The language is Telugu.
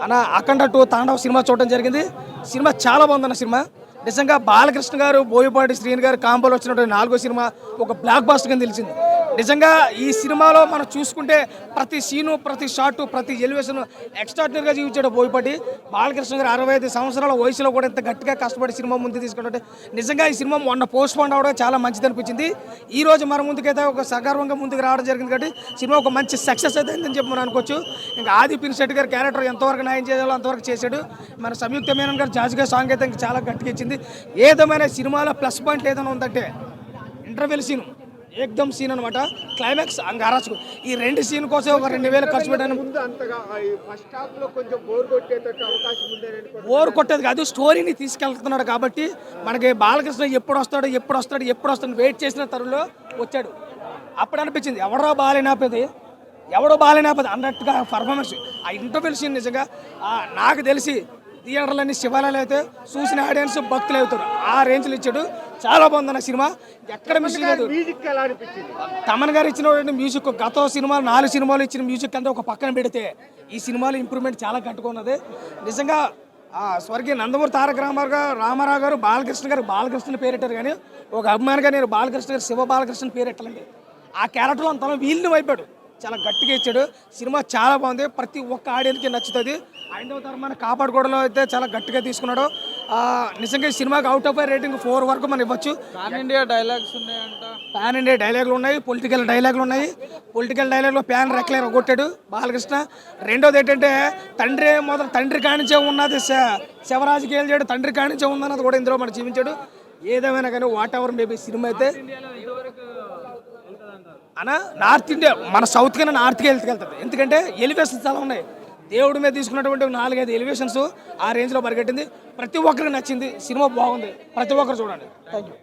అన్న అఖండ 2 తాండవ సినిమా చూడడం జరిగింది. సినిమా చాలా బాగుందన్న సినిమా. నిజంగా బాలకృష్ణ గారు, బోయపాటి శ్రీని గారు కాంబోలో వచ్చినటువంటి 4వ సినిమా ఒక బ్లాక్ బాస్టర్ కింద నిలిచింది. నిజంగా ఈ సినిమాలో మనం చూసుకుంటే ప్రతి సీను, ప్రతి షాటు, ప్రతి ఎలివేషన్ ఎక్స్ట్రాడినరీగా జీవించాడు బోయపాటి. బాలకృష్ణ గారు 65 సంవత్సరాల వయసులో కూడా ఇంత గట్టిగా కష్టపడి సినిమా ముందు తీసుకుంటే నిజంగా ఈ సినిమా మొన్న పోస్ట్ పోన్ అవడం చాలా మంచిది అనిపించింది. ఈ రోజు మన ముందుకైతే ఒక సగర్వంగా ముందుకు రావడం జరిగింది కాబట్టి సినిమా ఒక మంచి సక్సెస్ అయితే అయిందని చెప్పి మనం అనుకోవచ్చు. ఇంకా ఆది పినిశెట్టి గారి క్యారెక్టర్ ఎంతవరకు న్యాయం చేయాలో అంతవరకు చేశాడు. మన సంయుక్త మేనన్ గారు జాజిగా సాంగ్ అయితే ఇంకా చాలా గట్టిగా ఇచ్చింది. ఏదేమైనా సినిమాలో ప్లస్ పాయింట్ ఏదైనా ఉందంటే ఇంటర్వెల్ సీన్ ఏకదమ్ సీన్ అనమాట. క్లైమాక్స్ అంగారాజు ఈ 2 సీన్ కోసం ఒక 2000 ఖర్చు పెట్టాను. బోర్ కొట్టేది కాదు, స్టోరీని తీసుకెళ్తున్నాడు కాబట్టి మనకి బాలకృష్ణ ఎప్పుడు వస్తాడు వెయిట్ చేసిన తరులో వచ్చాడు. అప్పుడు అనిపించింది ఎవడో బాలేనాపది అన్నట్టుగా పర్ఫార్మెన్స్. ఆ ఇంటర్వెల్ సీన్ నిజంగా నాకు తెలిసి థియేటర్లన్నీ శివాలయాలు అయితే చూసిన ఆడియన్స్ భక్తులు అవుతారు. ఆ రేంజ్లో ఇచ్చాడు. చాలా బాగుందన్న సినిమా, ఎక్కడ మిస్ లేదు. తమన్ గారు ఇచ్చిన మ్యూజిక్ గత సినిమాలు 4 సినిమాలు ఇచ్చిన మ్యూజిక్ అంతా ఒక పక్కన పెడితే ఈ సినిమాలో ఇంప్రూవ్మెంట్ చాలా గట్టిగా ఉన్నది. నిజంగా స్వర్గీయ నందమూరి తారక రామారావు గారు బాలకృష్ణ పేరెట్టారు, కానీ ఒక అభిమానిగా నేను బాలకృష్ణ గారు శివ బాలకృష్ణ పేరెట్టాలండి. ఆ క్యారెక్టర్లో అంతలో వీళ్ళని వైపాడు, చాలా గట్టిగా ఇచ్చాడు. సినిమా చాలా బాగుంది, ప్రతి ఒక్క ఆడియన్కి నచ్చుతుంది. 5వ తరమాన్ని కాపాడుకోవడంలో అయితే చాలా గట్టిగా తీసుకున్నాడు. నిజంగా ఈ సినిమాకి అవుట్ ఆఫ్ రేటింగ్ 4 వరకు మనం ఇవ్వచ్చు. పాన్ ఇండియా డైలాగ్స్ ఉన్నాయంట, పాన్ ఇండియా డైలాగులు ఉన్నాయి, పొలిటికల్ డైలాగులు ఉన్నాయి. పొలిటికల్ డైలాగ్లో ప్యాన్ రెక్లర్ కొట్టాడు బాలకృష్ణ. రెండోది ఏంటంటే తండ్రి కానించే ఉన్నది శివరాజకీయాలు చేయడు, తండ్రి కానించే ఉందన్నది కూడా ఇందులో మనం జీవించాడు. ఏదేమైనా కానీ వాట్ ఎవర్ మేబీ సినిమా అయితే అన్న నార్త్ ఇండియా మన సౌత్ కన్నా నార్త్కి వెళ్తుంది. ఎందుకంటే ఎలివేషన్స్ చాలా ఉన్నాయి. దేవుడి మీద తీసుకున్నటువంటి 4-5 ఎలివేషన్స్ ఆ రేంజ్లో పరిగెట్టింది. ప్రతి ఒక్కరికి నచ్చింది. సినిమా బాగుంది, ప్రతి ఒక్కరు చూడండి. Thank you.